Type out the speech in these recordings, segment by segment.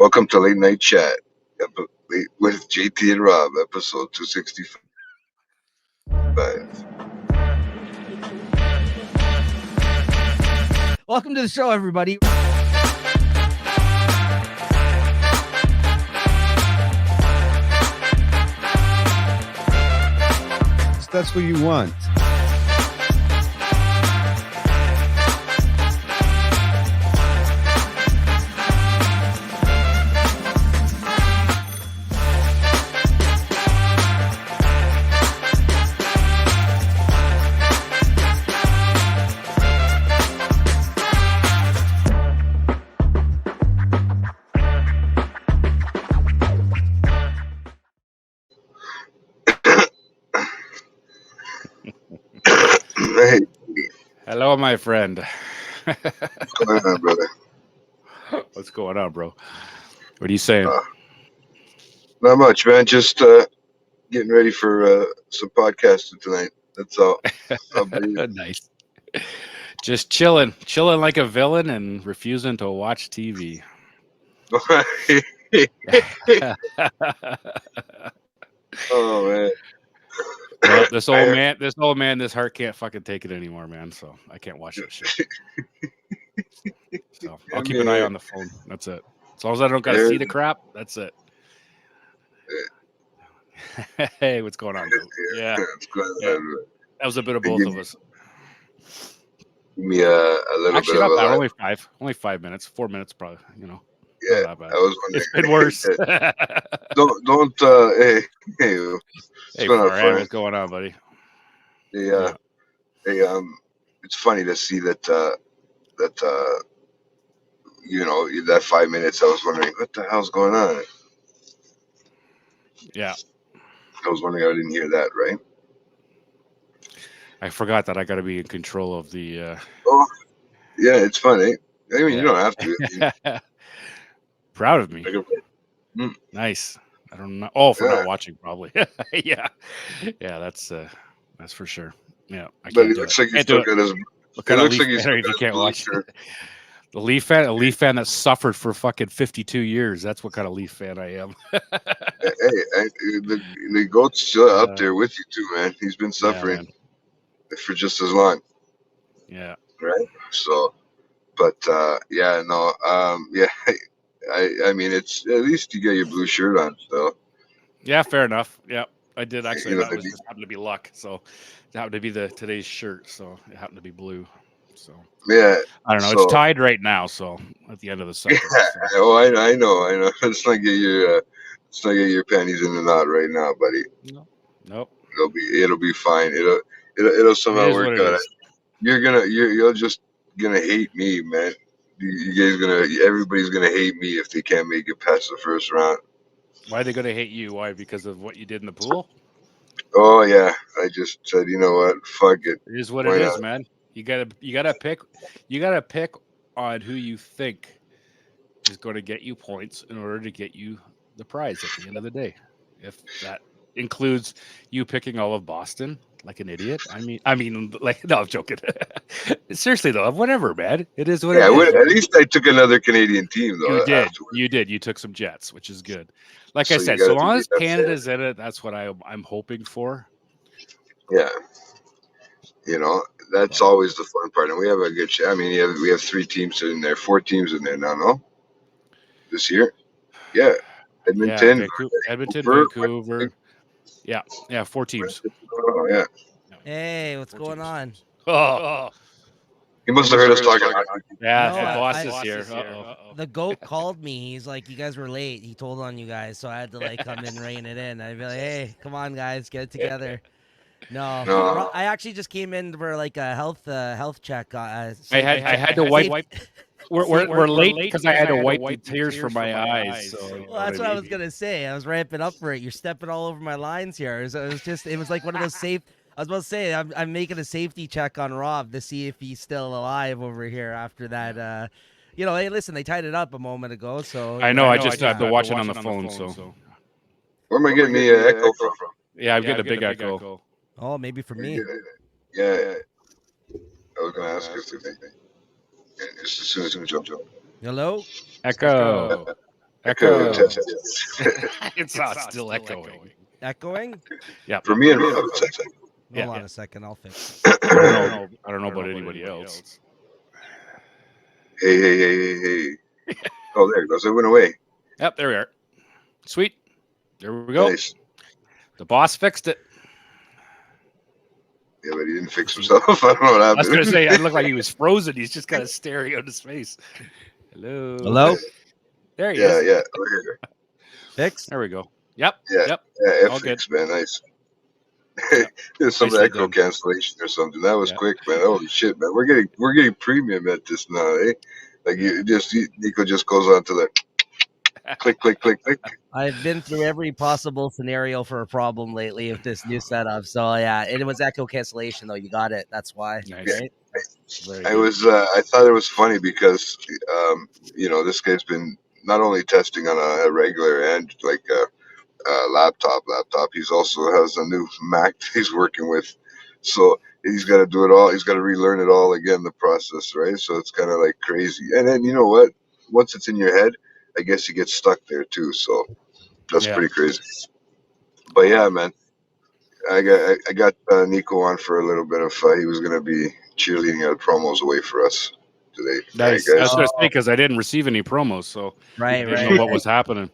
Welcome to Late Night Chat with JT and Rob, episode 265. Welcome to the show, everybody. That's what you want. Hey, Hello, my friend. what's going on, brother? What's going on, bro? What are you saying? Not much, man. Just getting ready for some podcasting tonight. That's all. Nice. Just chilling like a villain and refusing to watch TV. Oh man. Well, this old man, this heart can't fucking take it anymore, man. So I can't watch this shit. So I'll keep an eye on the phone. That's it. As long as I don't gotta see the crap, that's it. Hey, what's going on, dude? Yeah. That was a bit of both of us. Give me a little Actually, bit not of bad. a Only 5 minutes, 4 minutes, probably. yeah. Not bad. I was wondering. It's been worse. don't hey Hey, going on, Farhan, friend? what's going on, buddy? Yeah. Hey, it's funny to see that that 5 minutes. I was wondering what the hell's going on. Yeah. I was wondering. I didn't hear that, right? I forgot that I got to be in control of the. Oh, yeah, it's funny. I mean, you don't have to. Proud of me. Mm. Nice. I don't know. Oh, for Yeah. not watching, probably. Yeah. That's for sure. Yeah, I But can't it do looks it. like he's Can't do still it. got his. What kind It of looks Leaf like he's fan still if you got can't his watch blue shirt. the Leaf fan? A Leaf fan that suffered for fucking 52 years. That's what kind of Leaf fan I am. Hey, the goat's still up there with you too, man. He's been suffering man. for just as long, Yeah. right? So, but yeah, no, yeah. I mean, it's at least you get your blue shirt on, so. Yeah, fair enough. Yeah, I did actually. You know That what I was mean? just happened to be luck. So it happened to be today's shirt. So it happened to be blue. So Yeah. I don't know. So, It's tied right now. So at the end of the second. yeah. So. Oh, I know. Let's not get your panties in the knot right now, buddy. Nope. It'll be fine. It'll somehow It is work what it out. is. You're just gonna hate me, man. You guys everybody's gonna hate me if they can't make it past the first round. Why are they going to hate you? Why? Because of what you did in the pool? Oh yeah, I just said, you know what? Fuck it. It is what Why it is, not? man. You gotta pick on who you think is going to get you points in order to get you the prize at the end of the day. If that includes you picking all of Boston like an idiot, I mean, like, no, I'm joking. Seriously though, whatever, man. It is what Yeah, it is. at least I took another Canadian team though. You did. Afterwards. You did. You took some Jets, which is good. Like So I you said, gotta so long as that's Canada's in it, that's what I'm hoping for. Yeah. That's But- always the fun part, and we have a good. I mean, we have 3 teams in there, 4 teams in there now. No, this year. Yeah, Edmonton, Vancouver. Yeah, 4 teams. Oh yeah. Hey, what's 4 going teams. on? Oh, You must have heard us talking. yeah, No, the boss I- is here. Uh-oh. The goat called me. He's like, "You guys were late." He told on you guys, so I had to like come in, rein it in. I'd be like, "Hey, come on, guys, get it together." No, No. I actually just came in for like a health check. I had to wipe. We're late because I had to wipe the tears from my eyes. So, Well, that's what I was gonna say. I was ramping up for it. You're stepping all over my lines here. It was like one of those safe. I was about to say I'm making a safety check on Rob to see if he's still alive over here after that. Hey, listen, they tied it up a moment ago, so I know. I just have to watch it on the phone. So Where am I getting the echo from? yeah, I've got a big echo. Oh, maybe for me. Yeah. I was gonna ask if they just as soon as we jump. Hello. Echo. Echo, Echo. test. It's still echoing. Echoing? Yeah. For me and Rob, it's echoing. Yeah, Hold on yeah. a second. I'll fix it. I don't know about anybody else. Hey. Oh, there it goes. It went away. Yep, there we are. Sweet. There we go. Nice. The boss fixed it. Yeah, but he didn't fix himself. I don't know what I happened. was gonna say, it looked like he was frozen. He's just kind of staring out his face. Hello. Hello? There he Yeah, is. yeah. Oh, here. Fixed? There we go. Yep. Yeah. Yep. Yeah, All F6, man. Nice. Yeah. There's some Nicely echo done. cancellation or something. That was Yeah. quick, man. Holy shit, man. We're getting premium at this now, eh? Like Nico just goes on to the click. I've been through every possible scenario for a problem lately with this new setup. So yeah, it was echo cancellation though. You got it. That's why. Nice. Right? Very I good. was I thought it was funny because this guy's been not only testing on a regular and like a laptop. He's also has a new Mac that he's working with, so he's got to do it all. He's got to relearn it all again, the process, right? So it's kind of like crazy. And then you know what? Once it's in your head, I guess you get stuck there too. So that's Yeah. pretty crazy. But yeah, man, I got Nico on for a little bit of. He was gonna be cheerleading our promos away for us today. Nice. Right, I was guys? gonna say because I didn't receive any promos, so I Right, didn't know right. what was happening.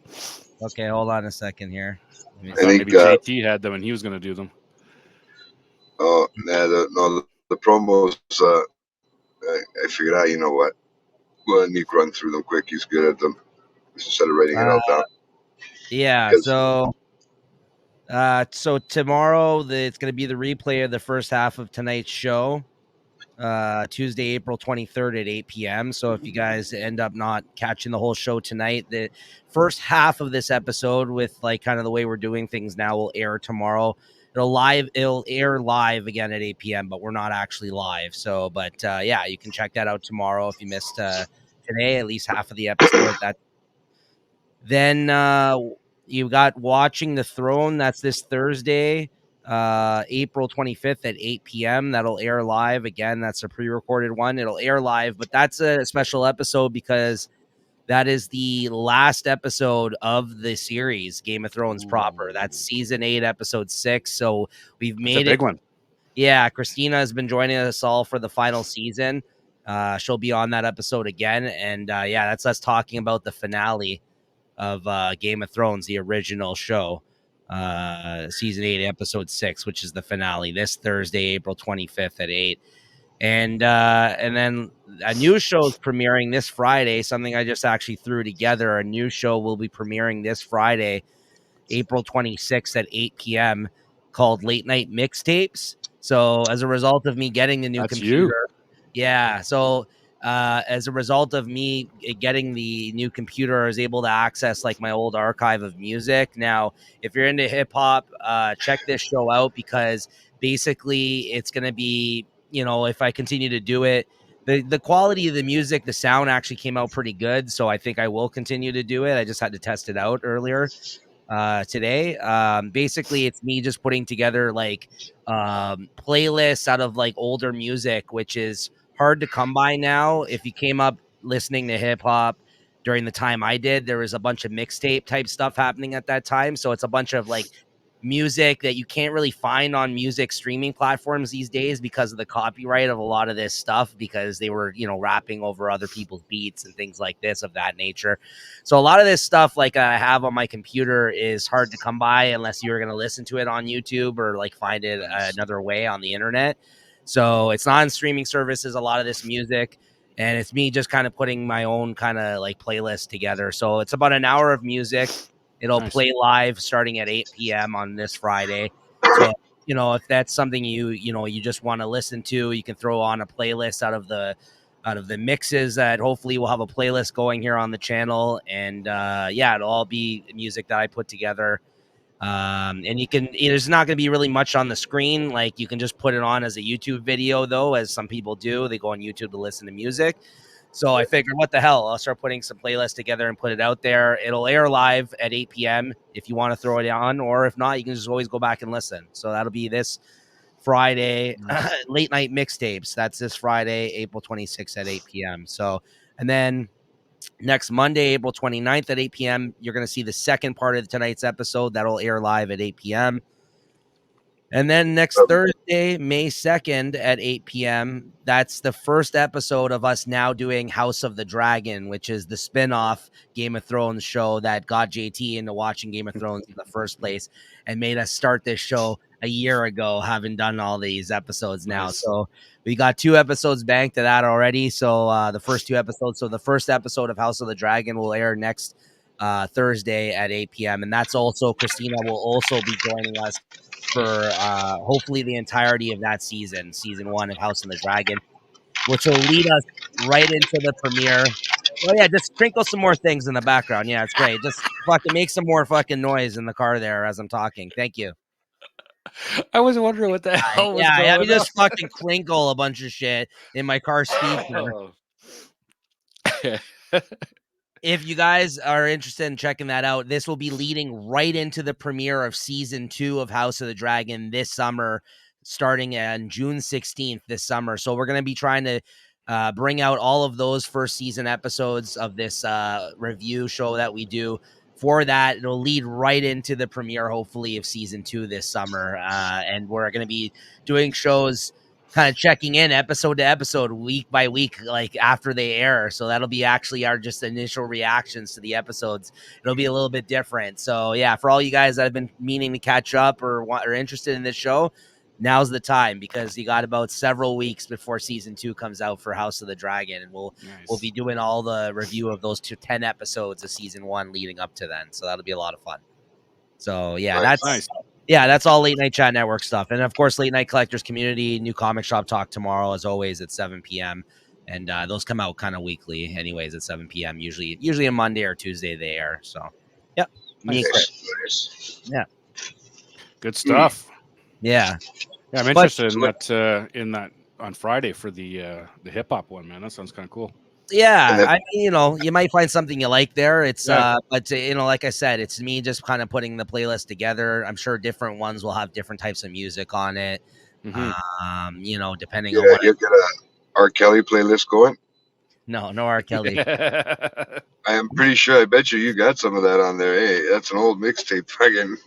Okay, hold on a second here. Let me I I thought think, maybe JT had them and he was gonna do them. Oh, nah, the promos. I figured out. You know what? Well, Nick run through them quick. He's good at them. Instead of writing it all down. Yeah, Because- so tomorrow it's going to be the replay of the first half of tonight's show, Tuesday, April 23rd at 8 p.m. So if you guys end up not catching the whole show tonight, the first half of this episode with like kind of the way we're doing things now will air tomorrow. It'll air live again at 8 p.m., but we're not actually live. So, but yeah, you can check that out tomorrow if you missed today, at least half of the episode. Then you got Watching the Throne. That's this Thursday, April 25th at 8 p.m. That'll air live. Again, that's a pre-recorded one. It'll air live, but that's a special episode because that is the last episode of the series, Game of Thrones proper. That's season 8, episode 6. So we've It's a made big it. one. Yeah, Christina has been joining us all for the final season. She'll be on that episode again. And yeah, that's us talking about the finale of Game of Thrones, the original show, season 8, episode 6, which is the finale this Thursday, April 25th at 8. And then a new show is premiering this Friday, something I just actually threw together. A new show will be premiering this Friday, April 26th at 8 p.m. called Late Night Mixtapes. So as a result of me getting the new That's computer, yeah. So as a result of me getting the new computer, I was able to access like my old archive of music. Now, if you're into hip hop, check this show out because basically it's going to be, if I continue to do it, the quality of the music, the sound actually came out pretty good. So I think I will continue to do it. I just had to test it out earlier today. Basically it's me just putting together like playlists out of like older music, which is hard to come by now. If you came up listening to hip hop during the time I did, there was a bunch of mixtape type stuff happening at that time. So it's a bunch of like music that you can't really find on music streaming platforms these days because of the copyright of a lot of this stuff, because they were, rapping over other people's beats and things like this of that nature. So a lot of this stuff like I have on my computer is hard to come by unless you're going to listen to it on YouTube or like find it another way on the internet. So it's not on streaming services, a lot of this music, and it's me just kind of putting my own kind of like playlist together. So it's about an hour of music. It'll Nice. play live starting at 8 p.m. on this Friday. So, if that's something you just want to listen to, you can throw on a playlist out of the mixes that hopefully we'll have a playlist going here on the channel. And yeah, it'll all be music that I put together. And there's not going to be really much on the screen. Like you can just put it on as a YouTube video though, as some people do. They go on YouTube to listen to music. So I figured, what the hell? I'll start putting some playlists together and put it out there. It'll air live at 8 p.m. if you want to throw it on, or if not, you can just always go back and listen. So that'll be this Friday, Late Night Mixtapes. That's this Friday, April 26th at 8 p.m. So, and then Next Monday, April 29th at 8 p.m., you're going to see the second part of tonight's episode. That'll air live at 8 p.m. And then next Thursday, May 2nd at 8 p.m., that's the first episode of us now doing House of the Dragon, which is the spin-off Game of Thrones show that got JT into watching Game of Thrones in the first place and made us start this show a year ago, having done all these episodes now. Nice. So we got 2 episodes banked of that already. So the first 2 episodes. So the first episode of House of the Dragon will air next Thursday at 8 p.m. And that's also, Christina will also be joining us for hopefully the entirety of that season 1 of House of the Dragon, which will lead us right into the premiere. Oh yeah, just sprinkle some more things in the background. Yeah, it's great. Just fucking make some more fucking noise in the car there as I'm talking. Thank you. I was wondering what the hell was Yeah, going I mean, on. just fucking crinkle a bunch of shit in my car speaker. Oh. If you guys are interested in checking that out, this will be leading right into the premiere of season 2 of House of the Dragon this summer, starting on June 16th this summer. So we're going to be trying to bring out all of those first season episodes of this review show that we do. For that, it'll lead right into the premiere, hopefully, of season 2 this summer. And we're going to be doing shows, kind of checking in episode to episode, week by week, like after they air. So that'll be actually our just initial reactions to the episodes. It'll be a little bit different. So yeah, for all you guys that have been meaning to catch up or are interested in this show, now's the time, because you got about several weeks before season 2 comes out for House of the Dragon, and we'll be doing all the review of those 10 episodes of season 1 leading up to then. So that'll be a lot of fun. So yeah, Nice. that's yeah, that's all Late Night Chat Network stuff. And of course, Late Night Collectors Community, new comic shop talk tomorrow, as always, at 7 p.m. And those come out kind of weekly, anyways, at 7 p.m. Usually a Monday or Tuesday they air. So, yeah. Nice. Yeah. Good stuff. Yeah. Yeah, I'm interested in that on Friday for the hip hop one, man. That sounds kind of cool. Yeah, I mean, you might find something you like there. It's but like I said, it's me just kind of putting the playlist together. I'm sure different ones will have different types of music on it. Mm-hmm. Depending on what. You get a R. Kelly playlist going? No R. Kelly. I am pretty sure. I bet you got some of that on there. Hey, that's an old mixtape. Fucking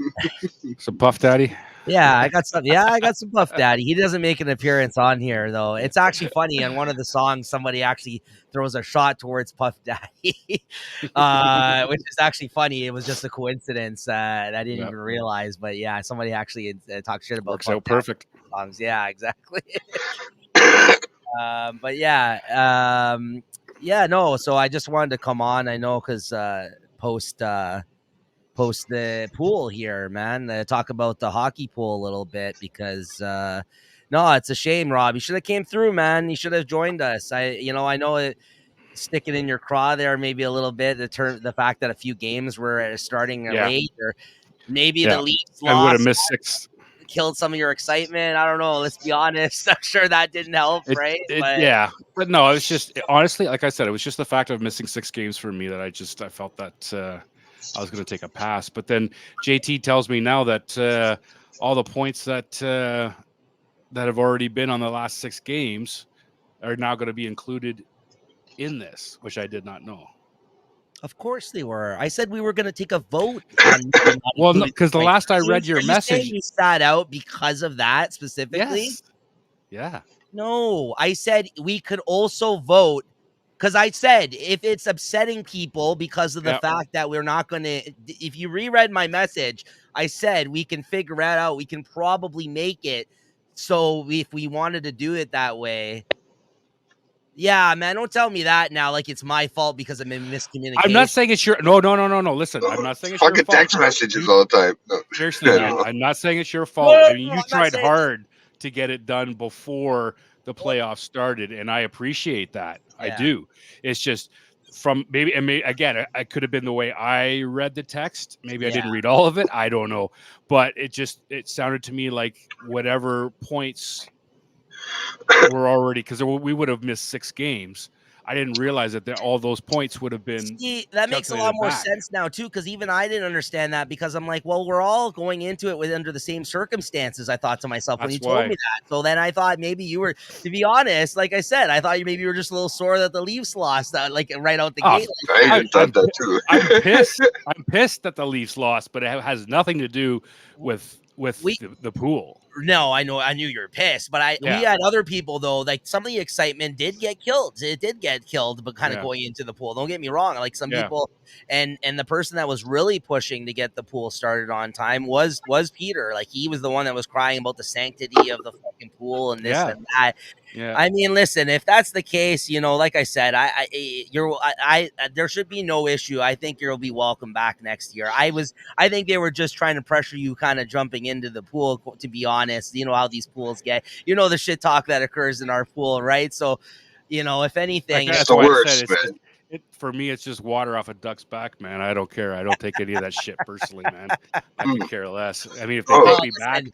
some Puff Daddy. Yeah, I got some. Yeah, I got some Puff Daddy. He doesn't make an appearance on here though. It's actually funny. On one of the songs, somebody actually throws a shot towards Puff Daddy, which is actually funny. It was just a coincidence that I didn't even realize. But yeah, somebody actually talked shit about Works Puff out perfect songs. Yeah, exactly. But yeah, no. So I just wanted to come on. I know because post the pool here, man. Talk about the hockey pool a little bit, because no, it's a shame, Rob. You should have came through, man. You should have joined us. I know it sticking in your craw there maybe a little bit. The fact that a few games were starting late, or maybe the Leafs lost. I would have missed 6. Killed some of your excitement. I don't know. Let's be honest. I'm sure that didn't help, right? But no, it was just, honestly, like I said, it was just the fact of missing 6 games for me that I felt that I was going to take a pass. But then JT tells me now that all the points that have already been on the last 6 games are now going to be included in this, which I did not know. Of course they were. I said we were going to take a vote. Well, because the last I read your message, you sat out because of that specifically. Yes. Yeah. No, I said we could also vote, because I said if it's upsetting people because of the fact that we're not going to. If you reread my message, I said we can figure it out. We can probably make it. So if we wanted to do it that way. Yeah, man, don't tell me that now like it's my fault because I'm in miscommunication. I'm not saying it's your no. Listen, I'm not saying it's your fault. Fucking text messages all the time. No. Seriously, man, I'm not saying it's your fault. I mean, you tried hard to get it done before the playoffs started, and I appreciate that. Yeah. I do. It's just from maybe again, it could have been the way I read the text. Maybe I didn't read all of it. I don't know, but it sounded to me like whatever points were already, because we would have missed 6 games. I didn't realize that all those points would have been. See, that makes a lot calculated more back. sense now too, because even I didn't understand that because I'm like, well, we're all going into it with under the same circumstances. I thought to myself when That's you told why. me that. So then I thought maybe you were, to be honest, like I said, I thought maybe you were just a little sore that the Leafs lost, like right out the Oh, gate. I even thought that too. I'm pissed. I'm pissed that the Leafs lost, but it has nothing to do with We- the pool. No, I know, I knew you were pissed, but we Yeah. had other people though. Like some of the excitement did get killed. It did get killed, but kind of Yeah. going into the pool. Don't get me wrong. Like some Yeah. people, and the person that was really pushing to get the pool started on time was Peter. Like he was the one that was crying about the sanctity of the fucking pool and this Yeah. and that. Yeah. I mean, listen, if that's the case, like I said, there should be no issue. I think you'll be welcome back next year. I think they were just trying to pressure you, kind of jumping into the pool. To be honest, you know how these pools get. You know the shit talk that occurs in our pool, right? So, if anything, That's the why I worst, said man. for me, it's just water off a duck's back, man. I don't care. I don't take any of that shit personally, man. I could care less. I mean, if they Oh. take me back,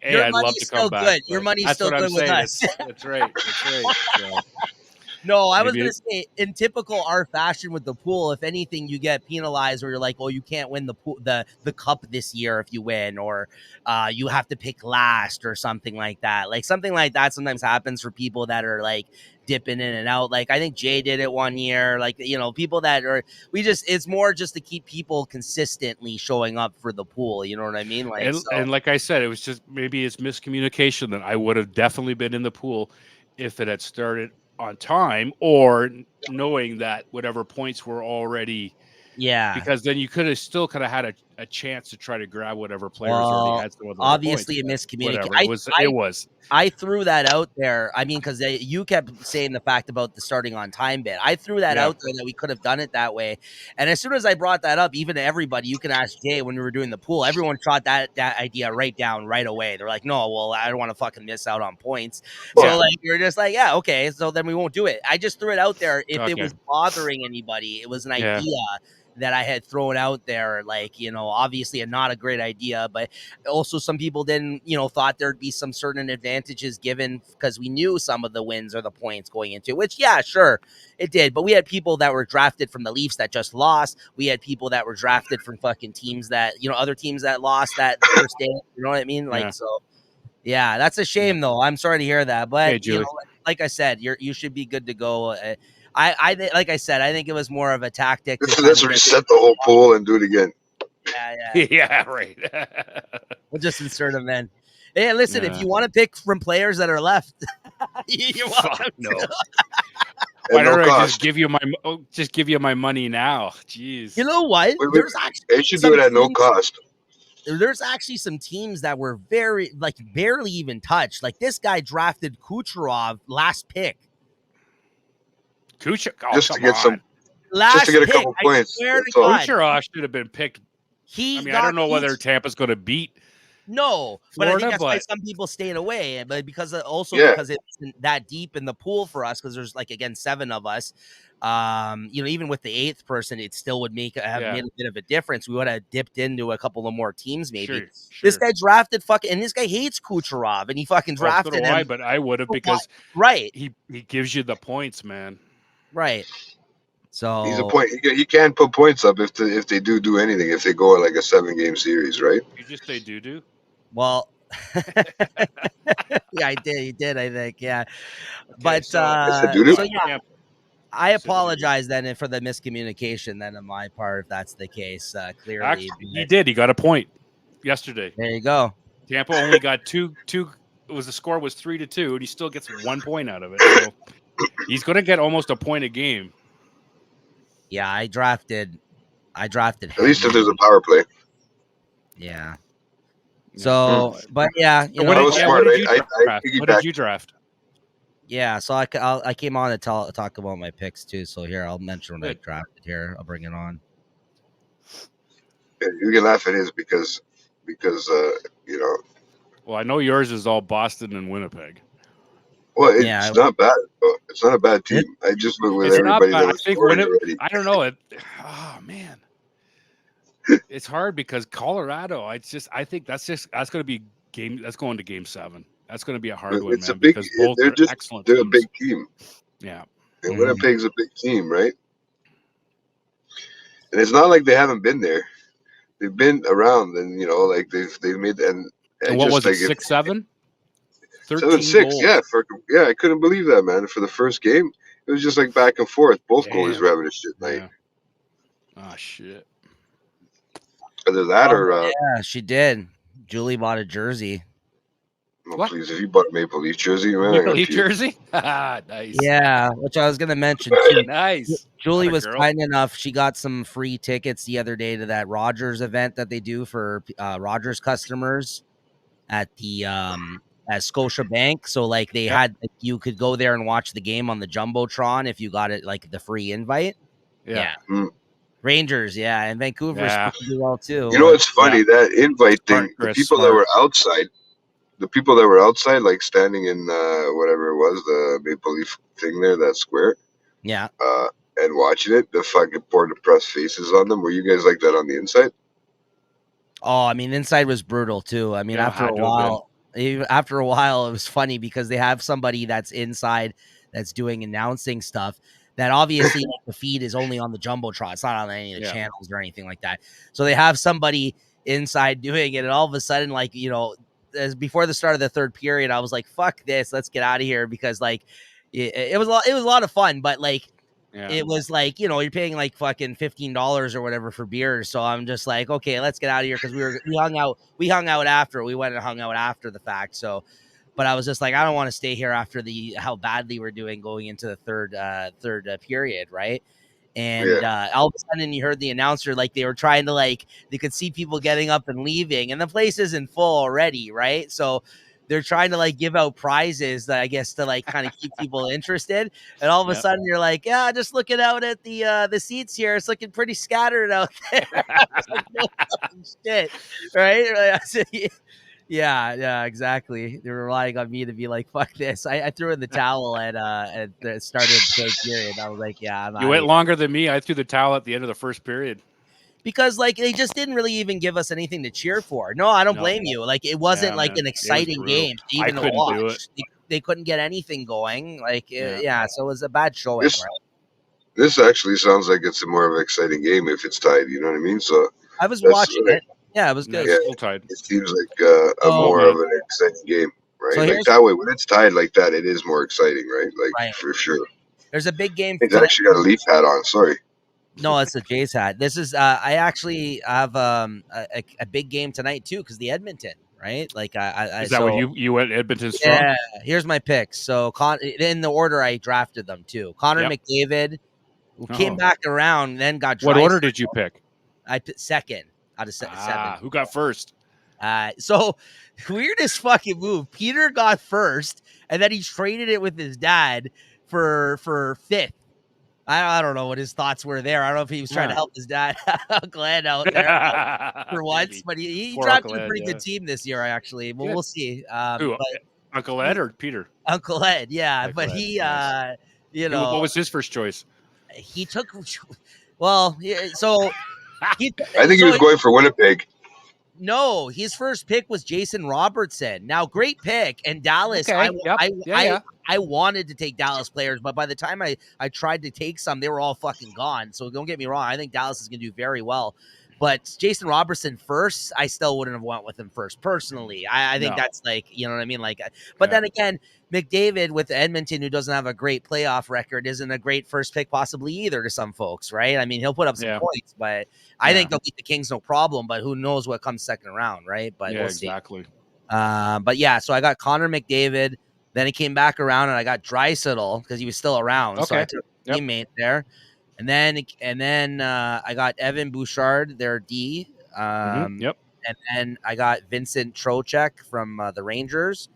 Your I'd love money's to still come back. good. Your but money's that's still what I'm good with saying. us. That's right. That's right. So, No, I was Maybe going to say, in typical our fashion with the pool, if anything, you get penalized, or you're like, oh, you can't win the pool, the cup this year if you win, or you have to pick last, or something like that. Like something like that sometimes happens for people that are like dipping in and out. Like I think Jay did it one year. Like people that are it's more just to keep people consistently showing up for the pool. You know what I mean? Like and like I said, it was just maybe it's miscommunication that I would have definitely been in the pool if it had started on time, or knowing that whatever points were already, yeah. because then you could have had a chance to try to grab whatever players already had some of those obviously points. a miscommunication. Whatever it was. I threw that out there. I mean, because you kept saying the fact about the starting on time bit. I threw that out there that we could have done it that way. And as soon as I brought that up, even to everybody, you can ask Jay when we were doing the pool, everyone shot that idea down right away. They're like, no, well, I don't want to fucking miss out on points. So like, you're just like, yeah, okay. So then we won't do it. I just threw it out there. If it was bothering anybody, it was an idea that I had thrown out there, like, obviously not a great idea, but also some people didn't, thought there'd be some certain advantages given because we knew some of the wins or the points going into, which, yeah, sure, it did. But we had people that were drafted from the Leafs that just lost. We had people that were drafted from fucking teams that, other teams that lost that first day. You know what I mean? Like, so, yeah, that's a shame though. I'm sorry to hear that, but like I said, you should be good to go. Like I said, I think it was more of a tactic. Let's reset the whole pool and do it again. Yeah. Yeah, right. We'll just insert them in. Hey, listen, if you want to pick from players that are left, you're welcome. No. Why don't I just give you my money now? Jeez. You know what? There's actually they should do it at no cost. There's actually some teams that were barely even touched. Like this guy drafted Kucherov last pick. Just to get a couple points. Kucherov should have been picked. I don't know whether Tampa's going to beat. No, Florida, but I think that's why some people stayed away. But because because it's that deep in the pool for us, because there's 7 of us. Even with the 8th person, it still would made a bit of a difference. We would have dipped into a couple of more teams, maybe. Sure. This guy drafted and this guy hates Kucherov, and he fucking drafted him. But I would have because he gives you the points, man. Right. So he's a point. He can put points up if they do anything. If they go like a 7-game series, right? You just say do. Well, yeah, I did. He did. I think, yeah. Okay, but I apologize then for the miscommunication then on my part if that's the case. Clearly, actually, he did. He got a point yesterday. There you go. Tampa only got two. The score was 3-2, and he still gets 1 point out of it. So he's going to get almost a point a game. Yeah, I drafted. At least if there's a power play. Yeah. So, but yeah, what did you draft? Yeah, so I came on to talk about my picks too. So here I'll mention what I drafted here. I'll bring it on. You can laugh at his because Well, I know yours is all Boston and Winnipeg. Well, it's not bad. It's not a bad team. I just went with everybody that was scoring already. I don't know it. Oh man, it's hard because Colorado. I think that's going to be game. That's going to Game 7. That's going to be a hard one, man. Because both they're excellent. They're a big team. Yeah. And Mhm. Winnipeg's a big team, right? And it's not like they haven't been there. They've been around, and like they've made and I And what just was it? like if 6-7? 13 7-6, goals. yeah, I couldn't believe that, man. For the first game, it was just like back and forth. Both goalies Damn. were having a shit night. Yeah. Oh shit. Either that Oh, or yeah, she did. Julie bought a jersey. What? please, if you bought a Maple Leaf jersey, man, I Maple gotta Leaf puke. jersey? Nice. Yeah, which I was gonna mention too. Nice. Julie Atta was girl. kind enough. She got some free tickets the other day to that Rogers event that they do for Rogers customers at the at Scotia Bank. So like they Yep. had you could go there and watch the game on the Jumbotron if you got it like the free invite. Yeah. Hmm. Rangers, yeah, and Vancouver's Yeah. supposed to do well too. You know what's funny? That invite Smart, thing. Chris, The smart. people that were outside, like standing in whatever it was, the Maple Leaf thing there, that square, Yeah. and watching it, the fucking poor depressed faces on them. Were you guys like that on the inside? Oh, I mean, inside was brutal too. I mean, Yeah, after a had to have been. while, it was funny because they have somebody that's inside that's doing announcing stuff. That obviously like, the feed is only on the jumbotron; it's not on any of the Yeah. channels or anything like that. So they have somebody inside doing it, and all of a sudden, like as before the start of the third period, I was like, "Fuck this, let's get out of here," because like it was a lot of fun, but like Yeah. it was like, you're paying like fucking $15 or whatever for beers. So I'm just like, okay, let's get out of here. Cause we hung out after we went and hung out after the fact. So, but I was just like, I don't want to stay here after how badly we're doing going into the third period. Right. And all of a sudden you heard the announcer, like they were trying to they could see people getting up and leaving and the place isn't full already. Right. So they're trying to give out prizes that I guess to kind of keep people interested. And all of a Yep. sudden you're like, yeah, just looking out at the seats here. It's looking pretty scattered out there. I was like, no fucking shit. Right. Yeah, exactly. They were relying on me to be like, fuck this. I threw in the towel at the start of the third period. I was like, yeah, I'm You out went here. longer than me. I threw the towel at the end of the first period. Because they just didn't really even give us anything to cheer for. No, I don't blame you. Like it wasn't Yeah, like man. an It was exciting brutal. game to I even couldn't do watch. it. They couldn't get anything going. Yeah. So it was a bad showing. This Right? this actually sounds like it's a more of an exciting game if it's tied. You know what I mean? So I was that's watching like, it. Yeah, it was No, good. it's yeah, still tied. it seems like a So, more man. of an exciting game, right? So Like here's that way, when it's tied like that, it is more exciting, right? Like right. for sure. There's a big game He's tonight. actually got a Leaf hat on. Sorry. No, it's a Jays hat. This is I actually have a big game tonight too because the Edmonton, right? Like I Is that so, what you went Edmonton strong? yeah. Here's my picks. So in the order I drafted them too. Connor Yep. McDavid, who came Oh. back around, then got What Draisaitl. order did you pick? I put second out of seven. Who got first? So weirdest fucking move. Peter got first, and then he traded it with his dad for fifth. I don't know what his thoughts were there. I don't know if he was trying to help his dad, Uncle Ed, out there for once, but he Poor drafted Uncle a Ed, pretty yeah. good team this year, actually. Well, Good. we'll see. Who? But Uncle Ed or Peter? Uncle Ed, yeah, Uncle but Ed, he, nice. what was his first choice? he took. Well, so I think he was going for Winnipeg. No, his first pick was Jason Robertson. Now, great pick. And Dallas, Okay, yep. I wanted to take Dallas players, but by the time I tried to take some, they were all fucking gone. So don't get me wrong. I think Dallas is going to do very well. But Jason Robertson first, I still wouldn't have went with him first personally. I think that's you know what I mean? But then again, McDavid with Edmonton, who doesn't have a great playoff record, isn't a great first pick possibly either to some folks, right? I mean, he'll put up some points, but I think they'll beat the Kings no problem. But who knows what comes second round, right? But we'll see. Exactly. But yeah, so I got Connor McDavid. Then he came back around, and I got Draisaitl because he was still around. Okay. So I took a teammate there. And then I got Evan Bouchard, their D. Yep. And then I got Vincent Trocheck from the Rangers.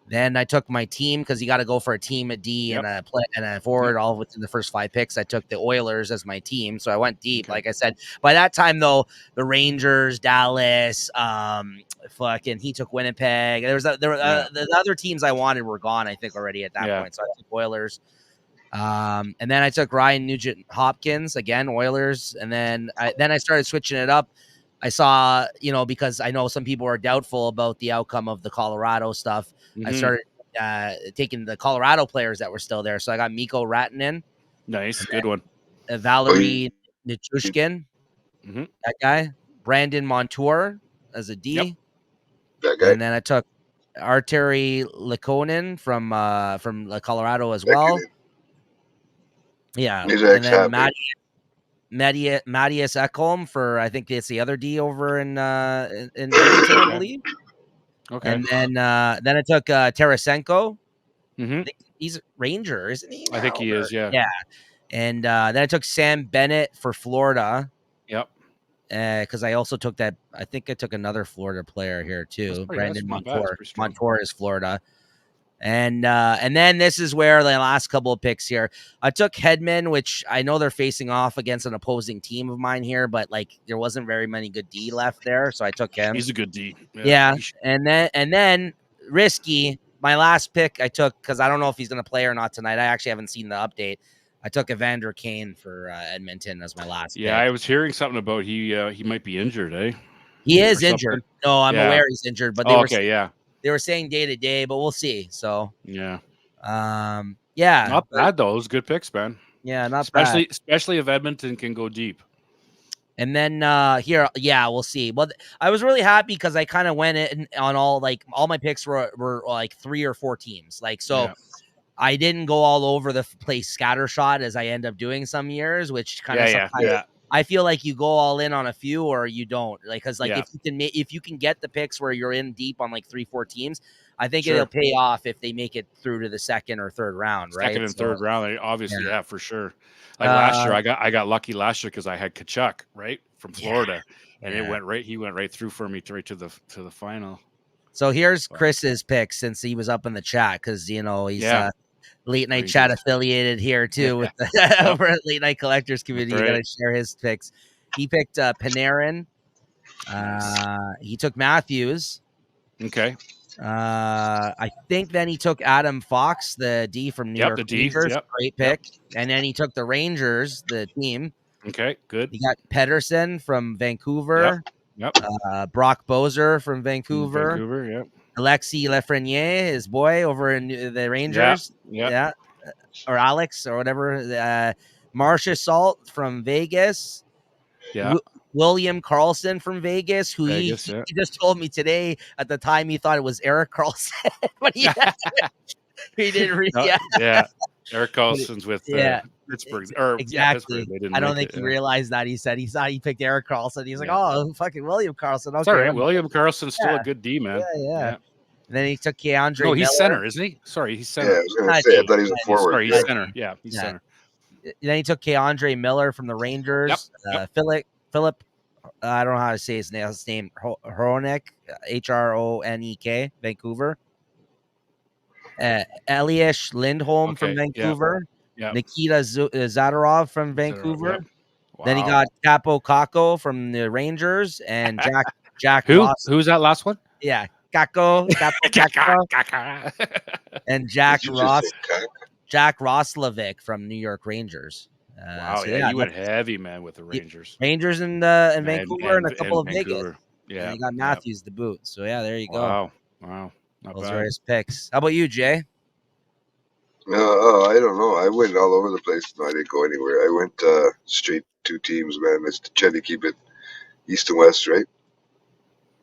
Then I took my team because you got to go for a team at D and a play and a forward all within the first 5 picks. I took the Oilers as my team, so I went deep. Like I said, by that time though, the Rangers, Dallas, he took Winnipeg. The other teams I wanted were gone, I think, already at that point. So I took Oilers. And then I took Ryan Nugent Hopkins again, Oilers, and then I started switching it up. I saw, because I know some people are doubtful about the outcome of the Colorado stuff. I started taking the Colorado players that were still there. So I got Mikko Rantanen, Nice, good one. Valerie Nichushkin, Mhm. that guy, Brandon Montour as a D, Yep. That guy. and then I took Arturi Lekonen from Colorado as well. Ekinen. Yeah, He's and ex-Habs. then Matthias Ekholm for, I think it's the other D over in Edmonton, I Okay. believe. Okay. And then I took Tarasenko. Mhm. I think he's a Ranger, isn't he? I think now, he or- is. Yeah. Yeah. And then I took Sam Bennett for Florida Yep. because I also took that. I think I took another Florida player here too, Brandon not bad. That's Montour. pretty strong. Montour is Florida. And then this is where the last couple of picks here. I took Hedman, which I know they're facing off against an opposing team of mine here, but like there wasn't very many good D left there, so I took him. He's a good D. Yeah, he should- and then risky. My last pick I took because I don't know if he's going to play or not tonight. I actually haven't seen the update. I took Evander Kane for Edmonton as my last yeah, pick. I was hearing something about he might be injured, eh? He is or injured. something. No, I'm Yeah. aware he's injured, but Oh, okay, yeah. they were saying day to day, but we'll see. So, Yeah. yeah, Not bad though. Those good picks, man. yeah, not bad. Especially if Edmonton can go deep. And then here, yeah, we'll see. Well, I was really happy because I kind of went in on all my picks were like 3 or 4 teams. Like, so Yeah. I didn't go all over the place scattershot as I end up doing some years, which kind of sometimes Yeah. I feel like you go all in on a few or you don't. Like, because like Yeah. if you can get the picks where you're in deep on like 3-4 teams, I think Sure. it'll pay off if they make it through to the second or third round, right? Second and third round, obviously, yeah. yeah, for sure. Like last year, I got lucky last year because I had Kachuk, right, from Florida, and he went right through for me right to the final. So here's Chris's pick since he was up in the chat because he's late night Rangers. chat affiliated here too with over at Late Night Collectors Community. Right. You got to share his picks. He picked Panarin. Nice. He took Matthews. Okay. I think then he took Adam Fox, the D from New York the D. Rangers. Yep. Great pick. And then he took the Rangers, the team. Okay, good. He got Pedersen from Vancouver. Yep. Brock Bozer from Vancouver. Yep. Alexis Lafreniere, his boy over in the Rangers. Yeah. Or Alex or whatever. Marcia Salt from Vegas. Yeah. William Karlsson from Vegas, who he just told me today at the time he thought it was Eric Karlsson, but he didn't read. Yeah. Eric Karlsson's with Pittsburgh. Or exactly. Pittsburgh. I don't think he realized that. He said he thought he picked Eric Karlsson. He's like, oh, fucking William Karlsson. Okay. Sorry, William Karlsson's still a good D, man. Yeah. And then he took Keandre. No, he's Miller. center, isn't he? Sorry, he's center. Yeah, I was gonna say, I thought he was a forward. Sorry, he's center. Yeah, he's center. Then he took Keandre Miller from the Rangers. Yep. Philip. I don't know how to say his name. Hronek, Hronek, Vancouver. Elias Lindholm from Vancouver. Yeah. Nikita Zadorov from Vancouver. Yep. Wow. Then he got Capo Caco from the Rangers and Jack Who? Ross. Who's that last one? Yeah, Caco. And Jack Roslovic from New York Rangers. Wow, you went heavy, man, with the Rangers. Rangers in Vancouver and a couple of Vegas. Yeah, and you got Matthews to boot. So yeah, there you go. Wow, those are his picks. How about you, Jay? I don't know. I went all over the place. No, I didn't go anywhere. I went straight 2 teams, man. I tried to keep it east and west, right?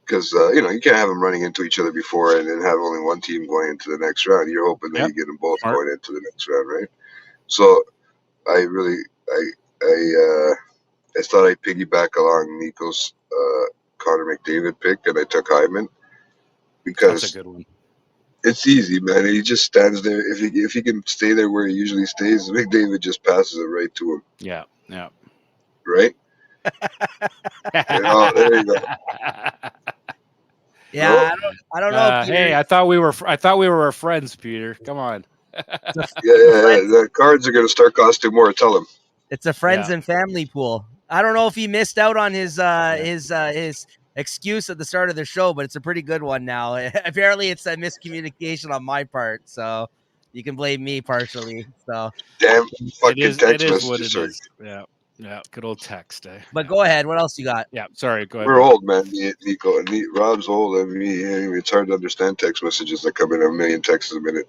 Because you can't have them running into each other before and then have only one team going into the next round. You're hoping that you get them both going into the next round, right? So I thought I'd piggyback along Nico's Connor McDavid pick, and I took Hyman because that's a good one. It's easy, man. He just stands there. If he can stay there where he usually stays, McDavid just passes it right to him. Yeah. Right? There you go. Yeah, I don't know. Hey, I thought we were friends, Peter. Come on. The cards are going to start costing more. Tell him. It's a friends and family pool. I don't know if he missed out on his excuse at the start of the show, but it's a pretty good one now. Apparently, it's a miscommunication on my part, so you can blame me partially. So damn fucking text messages. Sorry. Yeah. Yeah, good old text. But go ahead. What else you got? Yeah, sorry. Go ahead. We're Bob. old, man. Nico and Rob's old. I mean, it's hard to understand text messages that come in a million texts a minute.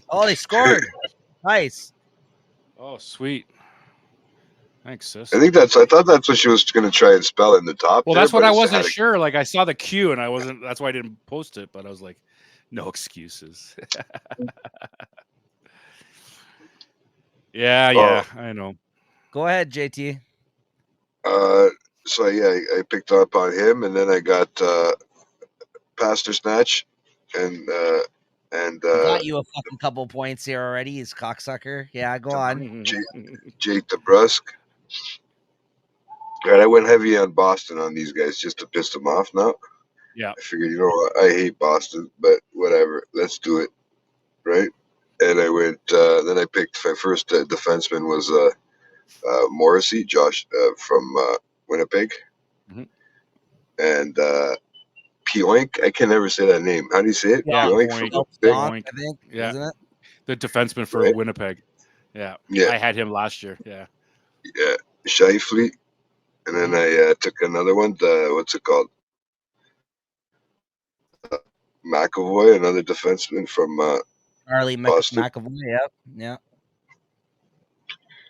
Oh, they scored. Nice. Oh, sweet. Thanks, sis. I thought that's what she was going to try and spell in the top. Well, there, that's what but I it's wasn't had a- sure. Like I saw the Q and I wasn't. That's why I didn't post it. But I was like, no excuses. Yeah, I know. Go ahead, JT. So yeah, I picked up on him, and then I got Pastor Snatch, and I got you a fucking couple points here already. He's cocksucker. Yeah, go on. Jake DeBrusque. All right, I went heavy on Boston on these guys just to piss them off. Now Yeah. I figured, you know what, I hate Boston, but whatever, let's do it, right? And I went. Then I picked my first defenseman was Morrissey, Josh from Winnipeg, Mhm. and Pioink. I can never say that name. How do you say it? Yeah, Pioink Pioink. from Pionk, Winnipeg. I think. Yeah. Isn't it? The defenseman for Right. Winnipeg. Yeah. Yeah. I had him last year. Yeah. Yeah, Shifley, and then I took another one. What's it called? McAvoy, another defenseman from Charlie Boston. McAvoy. Yep. Yeah.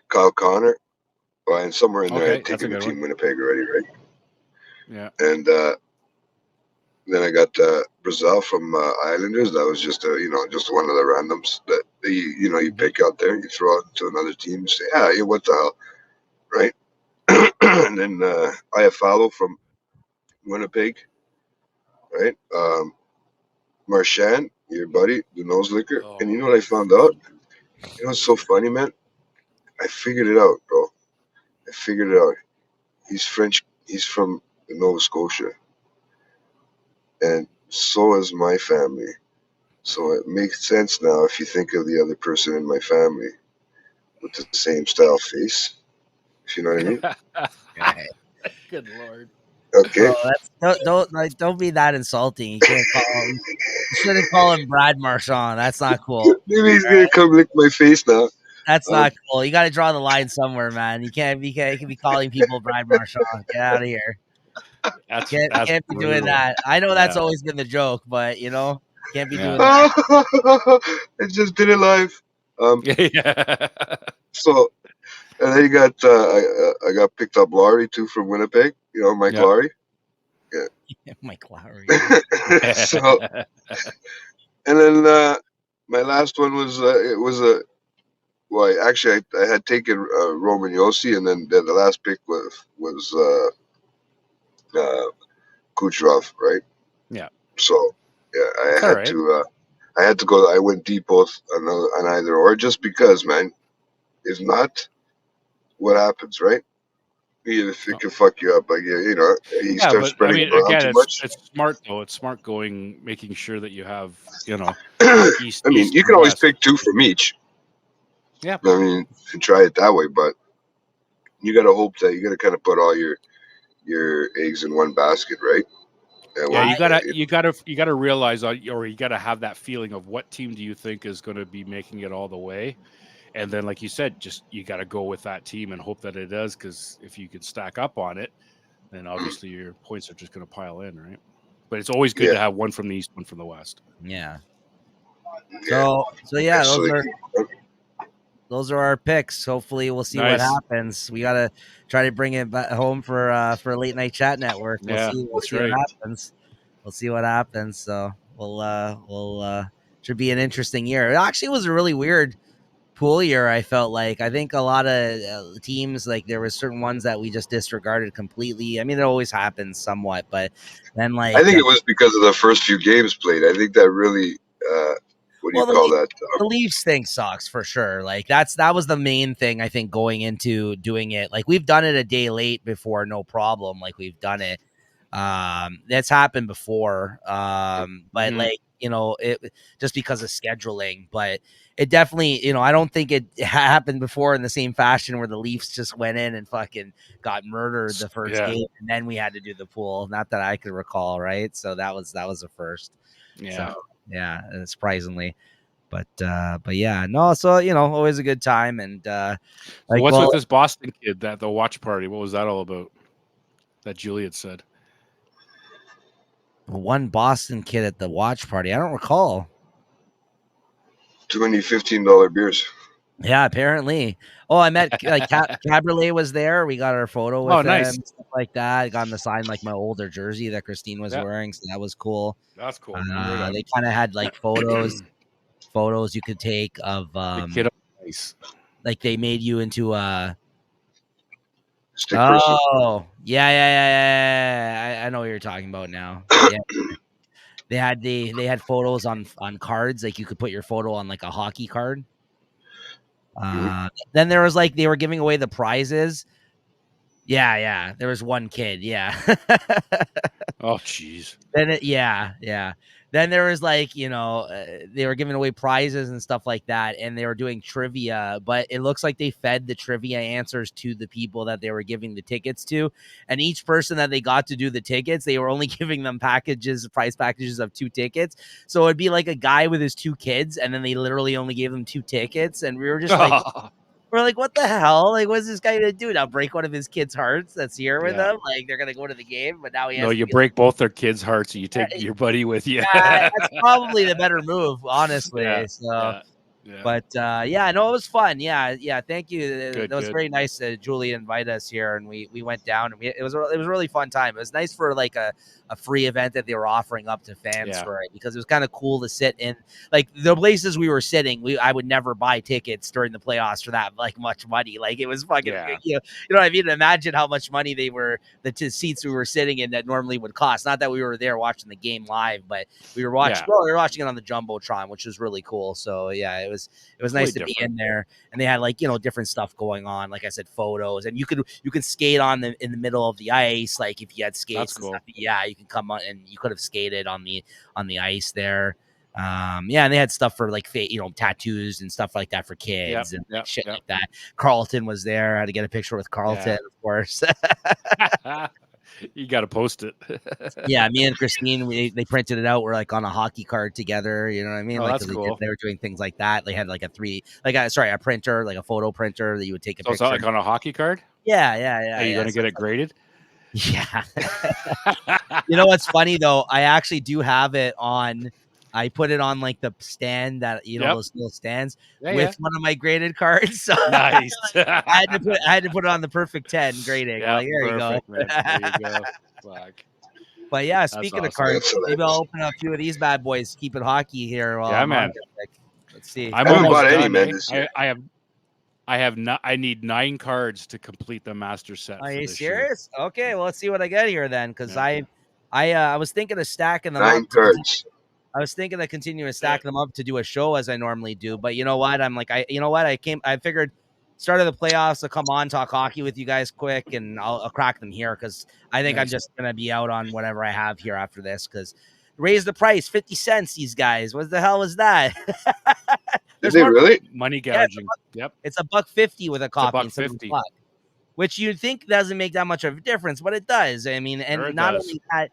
Kyle Connor. Well, and somewhere in there, Okay, I'd that's a taken the good team one. Winnipeg already, right? Yeah. And then I got Brazil from Islanders. That was just just one of the randoms that you pick out there. You throw out to another team. You say, yeah, what the hell, right? And then I have Fallow from Winnipeg, right? Marchand, your buddy, the nose licker. And you know what I found out? You know what's so funny, man? I figured it out, bro. I figured it out. He's French. He's from Nova Scotia. And so is my family. So it makes sense now if you think of the other person in my family with the same style face. If you know what I mean? Good Lord. Okay. Oh, don't be that insulting. You can't call him. You shouldn't call him Brad Marchand. That's not cool. Maybe he's gonna come lick my face now. That's not cool. You got to draw the line somewhere, man. You can't be calling people Brad Marchand. Get out of here. That's Can't be doing brutal. that. I know that's Yeah. always been the joke, but can't be Yeah. doing that. I just did it live. Yeah. So and then you got I got picked up Laurie too from Winnipeg. You know, Mike Yeah. Laurie. Mike Lowry. So and then my last one was it was a well actually I had taken Roman Yossi, and then the last pick was Kucherov, right? Yeah. So yeah, That's all right. I had to go. I went deep both on either or, just because, man. If not, what happens, right? If it can fuck you up, like you Yeah, start but I spreading mean, it around again, too much. it's smart though. It's smart making sure that you have, east. I mean, east you and can always west. pick two from each. Yeah. I mean, and try it that way, but you got to hope that you got to kind of put all your eggs in one basket, right? And Yeah, when- you gotta realize, or you gotta have that feeling of what team do you think is going to be making it all the way, and then, like you said, just you got to go with that team and hope that it does. Because if you can stack up on it, then obviously your points are just going to pile in, right? But it's always good to have one from the east, one from the west. Yeah. yeah. So yeah, So those are our picks. Hopefully, we'll see Nice. what happens. We gotta try to bring it back home for Late Night Chat Network. We'll Yeah, see. We'll that's see right. what happens. We'll see what happens. So we'll should be an interesting year. It actually was a really weird pool year. I felt like I think a lot of teams, like there was certain ones that we just disregarded completely. I mean, it always happens somewhat, but then like I think it was because of the first few games played. I think that really what do you call that? the Leafs thing sucks for sure. Like that was the main thing I think going into doing it. Like we've done it a day late before, no problem. Like we've done it. That's happened before. But like it just because of scheduling, but it definitely I don't think it happened before in the same fashion where the Leafs just went in and fucking got murdered the first game, and then we had to do the pool. Not that I could recall, right? So that was the first. Yeah. So, yeah, surprisingly. But yeah, no. So always a good time, and So like, what's well, with this Boston kid that the watch party? What was that all about? That Juliet said. one Boston kid at the watch party. I don't recall. Too many $15 beers. Yeah, apparently. Oh, I met like Cabriolet was there. We got our photo with Oh, him, nice. stuff like that. I got him to sign like my older jersey that Christine was Yeah. wearing, so that was cool. That's cool. Man. Right on. They kind of had like photos you could take of The kid. Nice. like they made you into a Stick person. yeah. I know what you're talking about now. Yeah. They had photos on cards, like you could put your photo on like a hockey card. Then there was like they were giving away the prizes. Yeah. There was one kid. Yeah. Oh, jeez. Then Then there was like, they were giving away prizes and stuff like that, and they were doing trivia, but it looks like they fed the trivia answers to the people that they were giving the tickets to. And each person that they got to do the tickets, they were only giving them prize packages of 2 tickets. So it'd be like a guy with his 2 kids, and then they literally only gave them 2 tickets. And we were just like, we're like, what the hell? Like, what's this guy gonna do now? Break one of his kids' hearts that's here with Yeah. him? Like, they're gonna go to the game, but now he has No, to you be break both their kids' hearts and you take your buddy with you. that's probably the better move, honestly. Yeah, So, yeah. but yeah, no, it was fun. Yeah. Thank you. Good, That was good. very nice. Julie invited us here, and we went down, and it was a really fun time. It was nice for like a free event that they were offering up to fans Yeah. for it, because it was kind of cool to sit in like the places we were sitting. I would never buy tickets during the playoffs for that like much money. Like, it was fucking you know what I mean? Imagine how much money they were the seats we were sitting in that normally would cost. Not that we were there watching the game live, but we were watching. Yeah. Well, we were watching it on the jumbotron, which was really cool. So yeah, it was nice to be in there, and they had like different stuff going on. Like I said, photos, and you could skate in the middle of the ice. Like if you had skates, That's and cool. stuff, yeah, you can come on and you could have skated on the ice there. Yeah, and they had stuff for like tattoos and stuff like that for kids and shit like that. Carlton was there. I had to get a picture with Carlton, of course. You got to post it. Yeah, me and Christine, they printed it out. We're like on a hockey card together. You know what I mean? Oh, like, that's cool. They were doing things like that. They had like a printer, like a photo printer that you would take a So picture. it's not like on a hockey card? Yeah. Are you going to get it graded? Yeah. You know what's funny though? I actually do have it on. I put it on like the stand that those little stands with one of my graded cards. So Nice. I had to put it on the perfect 10 grading. Yeah, like, there perfect, you go. Man. There you go. Fuck. But yeah, speaking of cards, That's maybe I'll open up a few of these bad boys. Keep it hockey here. While Yeah, I'm on man. it. Let's see. I'm I haven't almost bought any, done, man, eh? this year. I need 9 cards to complete the master set. Are for you this year. serious? Okay, well, let's see what I get here then, because I was thinking of stacking them 9 up. cards. I was thinking of continuing to stack them up to do a show as I normally do, but you know what? I'm like, I figured start of the playoffs to come on, talk hockey with you guys quick, and I'll crack them here because I think I'm just gonna be out on whatever I have here after this because raise the price 50 cents. These guys, what the hell was that? Did they really? Money gouging. Yep. It's $1.50 with a copy instead of $1.50. $1, which you'd think doesn't make that much of a difference, but it does. I mean, and not only that.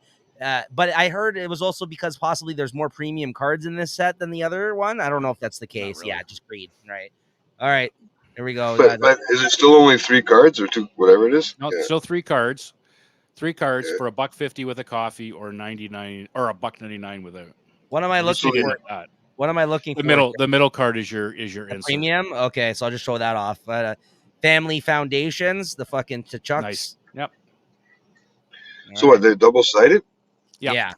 But I heard it was also because possibly there's more premium cards in this set than the other one. I don't know if that's the case. Really. Yeah, just greed. Right. All right. Here we go. But is it still only 3 cards or 2, whatever it is? No, Yeah. still 3 cards. 3 cards Yeah. for $1.50 with a coffee or $99 or $1.99 without. What am I looking for? Like that. What am I looking for? The middle card is your insert. Premium. Okay, so I'll just show that off. Family Foundations, the fucking Chucks. Nice. Yep. So what? They're double-sided? Yep. Yeah.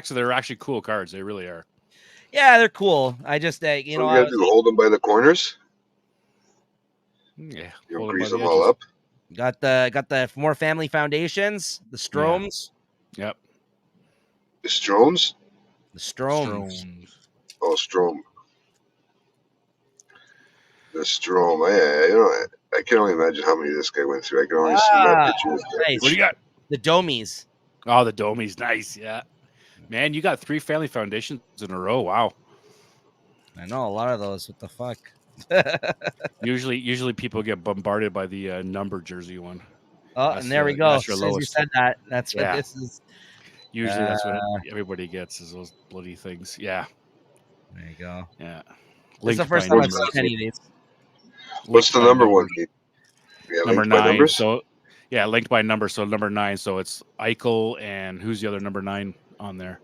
They're actually cool cards. They really are. Yeah, they're cool. I just What do you gotta do? Hold them by the corners? Yeah. You hold 'em grease by the them all edges. up? got the more Family Foundations, the Stroms. Yep. The Stromes? The Stroms. Oh, Strom. The Strom. Yeah, I can only imagine how many this guy went through. I can only see my pictures. Nice. What do you got? The Domies. Oh, the Domies. Nice. Yeah. Man, you got 3 Family Foundations in a row. Wow. I know a lot of those. What the fuck? Usually people get bombarded by the number jersey one. Oh, and there we go. That's your As soon as you lowest. said that, that's what this is. Usually that's what everybody gets is those bloody things. Yeah. There you go. Yeah. This is the Linked first by time I've numbers. seen any of these. What's Linked the by number one? numbers. Yeah, Number linked by 9. numbers. So yeah, linked by number. So number 9. So it's Eichel and who's the other number 9 on there?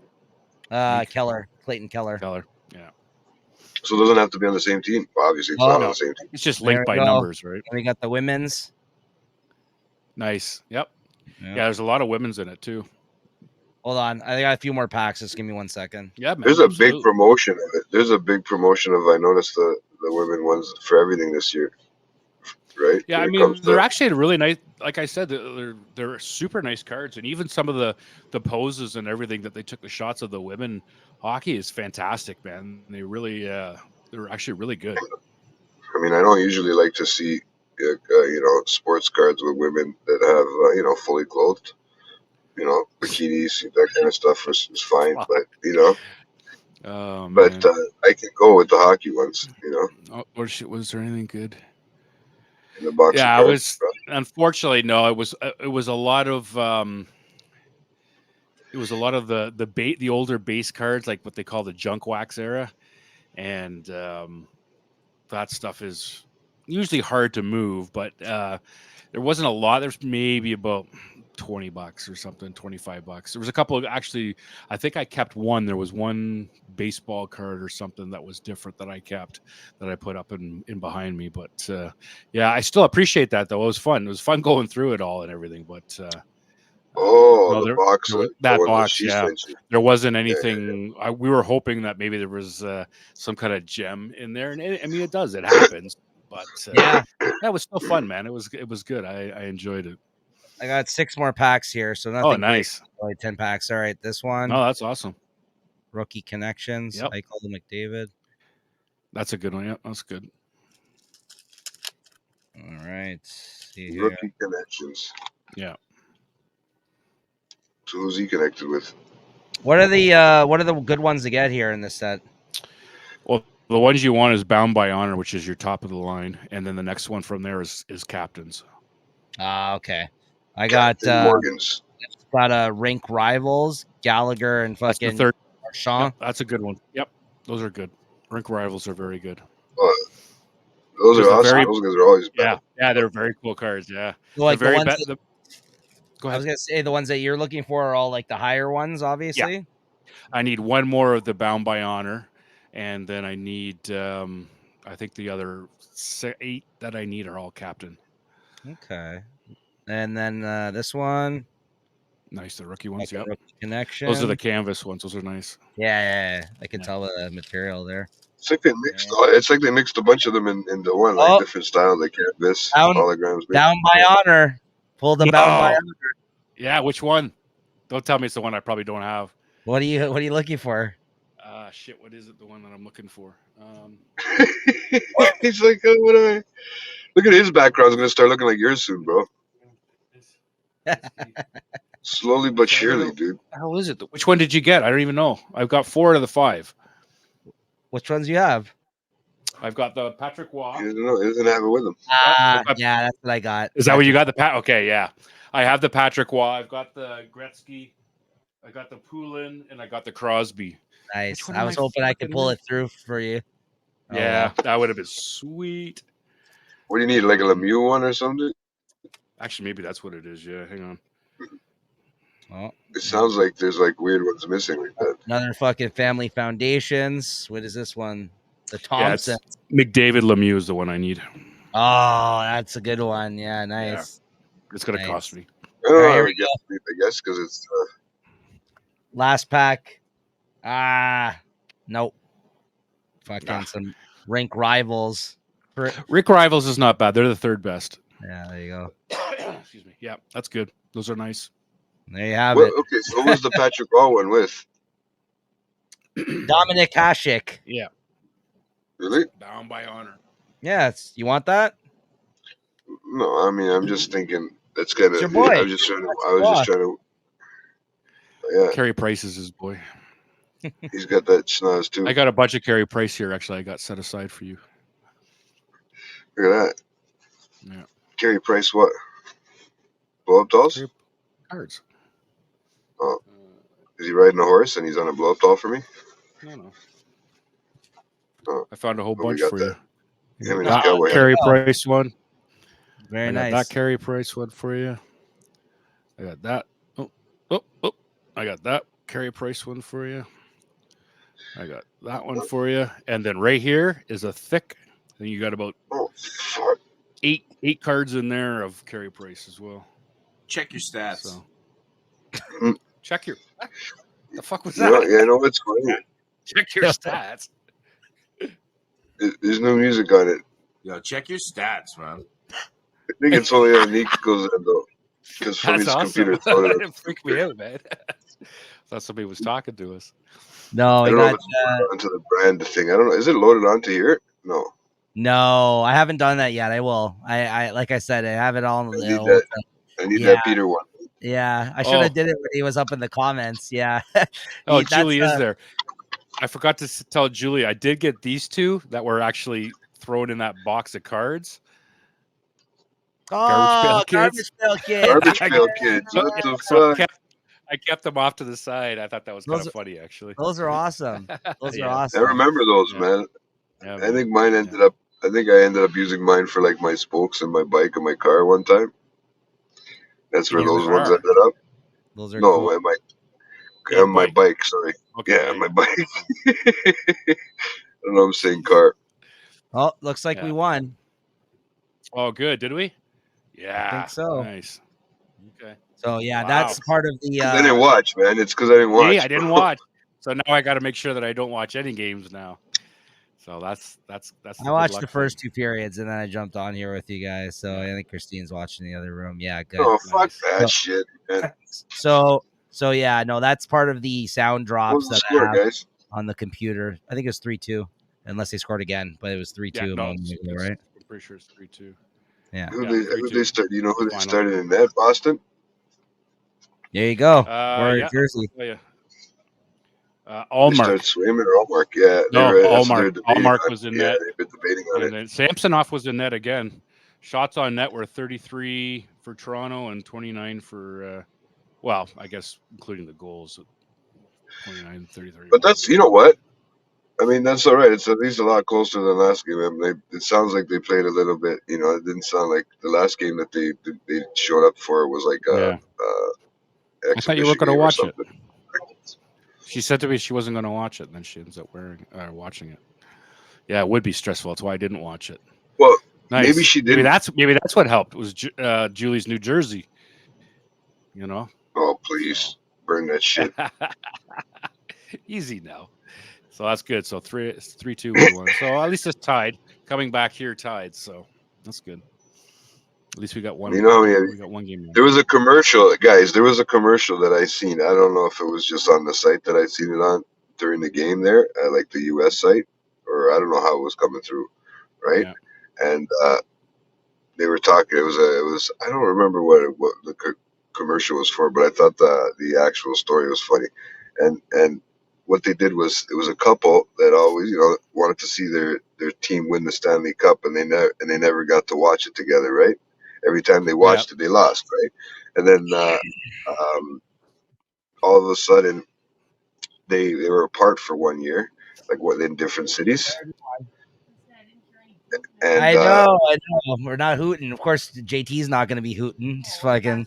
Nick Clayton Keller. Keller. Yeah. So it doesn't have to be on the same team. Well, obviously, it's not on No. the same team. It's just There linked we by go. numbers, right? And we got the women's. Nice. Yep. Yeah. Yeah, there's a lot of women's in it too. Hold on. I got a few more packs. Just give me 1 second. Yeah, man. There's a big absolutely. promotion of it. There's a big promotion of. I noticed the women ones for everything this year. Right. Yeah, I When it mean, comes they're to- actually really nice. Like I said, they're super nice cards, and even some of the poses and everything that they took the shots of the women hockey is fantastic, man. They really they're actually really good. I mean, I don't usually like to see, sports cards with women that have, fully clothed, bikinis, that kind of stuff is fine. Fuck. But, Oh but man. I can go with the hockey ones, Oh, or shit, was there anything good? in the box. Yeah, of it cards. was. Unfortunately, no. It was a lot of the older base cards, like what they call the junk wax era, and that stuff is usually hard to move. But there wasn't a lot. There's maybe about $20 or something, $25. There was a couple of actually. I think I kept one. There was one baseball card or something that was different that I kept that I put up in behind me. But yeah, I still appreciate that though. It was fun. It was fun going through it all and everything. But Oh, no, the box. there was- The that one box, she yeah. sent you. there wasn't anything. We were hoping that maybe there was some kind of gem in there, and I mean, it does. It happens, but Yeah. that was still fun, man. It was good. I enjoyed it. I got 6 more packs here. So nothing. Oh, nice. Only 10 packs. All right. This one. No, that's awesome. Rookie connections. Yep. I call them McDavid. That's a good one. Yeah, that's good. All right. See here. Rookie connections. Yeah. So who's he connected with? What are the good ones to get here in this set? Well, the ones you want is Bound by Honor, which is your top of the line, and then the next one from there is Captains. Ah, okay. I got Captain Morgan's. Rink Rivals, Gallagher, and That's the fucking third. Marchand. Yep, that's a good one. Yep, those are good. Rink Rivals are very good. Those There's are a awesome. very- Those guys are always bad. Yeah, they're very cool cards. Yeah, So, like they're the very ones bad. Go I was ahead. gonna say the ones that you're looking for are all like the higher ones, obviously. I need one more of the Bound by Honor, and then I need. I think the other 8 that I need are all Captain. Okay. And then this one, Nice, the rookie ones. like a Yep, rookie connection. those are the canvas ones. Those are nice. yeah. I can Yeah. tell the material there. It's like they mixed. It's like they mixed a bunch of them into one, like Oh. different styles, like canvas, Down- holograms. Down by Honor. Pull the Bound by Oh. Honor. Yeah, which one? Don't tell me it's the one I probably don't have. What are you looking for? Shit, what is it? The one that I'm looking for? He's like, oh, what do I? Look at his background. It's gonna start looking like yours soon, bro. Slowly but surely, dude. How is it? Which one did you get? I don't even know. I've got 4 out of the 5. Which ones you have? I've got the Patrick Waugh. He doesn't know. He doesn't have it with him. Yeah, that's what I got. Is that what you got? Okay, yeah. I have the Patrick Waugh. I've got the Gretzky. I got the Poulin, and I got the Crosby. Nice. Which one I am was I hoping I could fucking pull with? it through for you. Oh, Yeah, that would have been sweet. What do you need? Like a Lemieux one or something? Actually, maybe that's what it is. Yeah, hang on. well. It sounds like there's like weird ones missing like that. Another fucking Family Foundations. What is this one? The Yeah, it's Thompson. McDavid Lemieux is the one I need. Oh, that's a good one. Yeah, nice. It's going to Nice. cost me. I don't know Alright, how here we get it, I guess because it's Last pack. Nope. Fucking Ah. some Rink Rivals. Rick Rivals is not bad. They're the third best. Yeah, there you go. Excuse me. Yeah, that's good. Those are nice. There you have well, it. okay. So who was the Patrick Waugh one with? Dominic Hasek. Yeah. Really? Bound by Honor. Yeah, you want that? No, I mean I'm just thinking that's kind It's of. your boy. I was just trying to. That's I was your just trying to. Yeah, Carey Price is his boy. he's got that schnoz too. I got a bunch of Carey Price here. Actually, I got set aside for you. Look at that. Yeah. Carey Price, what? Blow up dolls? Carey cards. Oh. Is he riding a horse and he's on a blow up doll for me? No. I found a whole What we bunch got for there? you. Him and his That cowboy hat. Carey Oh. Price one. Very I got nice. that Carey Price one for you. I got that. Oh. I got that Carey Price one for you. I got that one for you. And then right here is a thick. I think you got about Oh, fuck. eight cards in there of Carey Price as well. Check your stats. So Mm. check your. What the fuck was You know, that? yeah, I know what's funny. Check your stats. There's no music on it. Yo, check your stats, man. I think it's only on Nico's end though, because That's his awesome. computer loaded up. It freaked me out, man. Thought somebody was talking to us. No, I I don't know if got. it's loaded onto the brand thing. I don't know. Is it loaded onto here? No. No, I haven't done that yet. I will. I like I said, I have it all. I need that. I need Yeah. that Peter one. Yeah, I should Oh. have did it when he was up in the comments. Yeah. Oh, That's, Julie is there. I forgot to tell Julie I did get these two that were actually thrown in that box of cards. Oh, Garbage Garbage Pail Kids. Garbage Pail Kids. So, What the so fuck? I kept them off to the side. I thought that was kind Those of funny, actually. Those are awesome. Those are Yeah. I awesome. remember those, Yeah. man. Yeah, I man. think mine ended up. I think I ended up using mine for like my spokes and my bike and my car one time. That's where In your those ones car? ended up. Those are No, cool. Your my bike. bike. Sorry. Okay, Yeah, my bike. I don't know. I'm saying car. Oh, looks like Yeah. we won. Oh, good. Did we? Yeah. think so. Nice. Okay. So yeah, Wow. that's part of the. 'Cause I didn't watch, man. It's because I didn't watch. See, I didn't bro. watch. So now I got to make sure that I don't watch any games now. So that's. I watched the first two periods and then I jumped on here with you guys. So I think Christine's watching the other room. Yeah, good. Oh, fuck Nice. that No. shit, man. So yeah, no, that's part of the sound What was drops the that I score, have guys? on the computer. I think it was 3-2, unless they scored again, but it was 3-2 Yeah, a no, moment ago, it's- right? I'm pretty sure it's 3-2. Yeah. Who Yeah, they 3-2. start? You know who they Final. started in that? Boston. There you go. Or Yeah. Jersey. Oh, yeah. They Allmark. started Swayman or Allmark. Yeah, No, that's what they're Allmark. debating Allmark on. was in Yeah, net. they've been debating on And it. then Samsonov was in net again. Shots on net were 33 for Toronto and 29 for, well, I guess including the goals, 29, 33. But that's, you know what? I mean, that's all right. It's at least a lot closer than last game. I mean, it sounds like they played a little bit. You know, it didn't sound like the last game that they showed up for was like Yeah. exhibition I thought you were going to game or watch it. something. She said to me she wasn't going to watch it, and then she ends up watching it. Yeah, it would be stressful. That's why I didn't watch it. Well, Nice. maybe she didn't. Maybe that's what helped. Was Julie's New Jersey? You know. Oh, please burn that shit. Easy now. So that's good. So 3-2 we won. So at least it's tied. Coming back here tied. So that's good. At least we got one. You know how many? We got one game. There was a commercial, guys. There was a commercial that I seen. I don't know if it was just on the site that I seen it on during the game there, like the U.S. site, or I don't know how it was coming through, right? Yeah. And they were talking. It was. I don't remember what the commercial was for, but I thought the actual story was funny, and what they did was it was a couple that always wanted to see their team win the Stanley Cup, and they never got to watch it together, right? Every time they watched it, they lost, right? And then all of a sudden, they were apart for 1 year, like in different cities. And I know. We're not hooting. Of course, JT's not going to be hooting. Just fucking.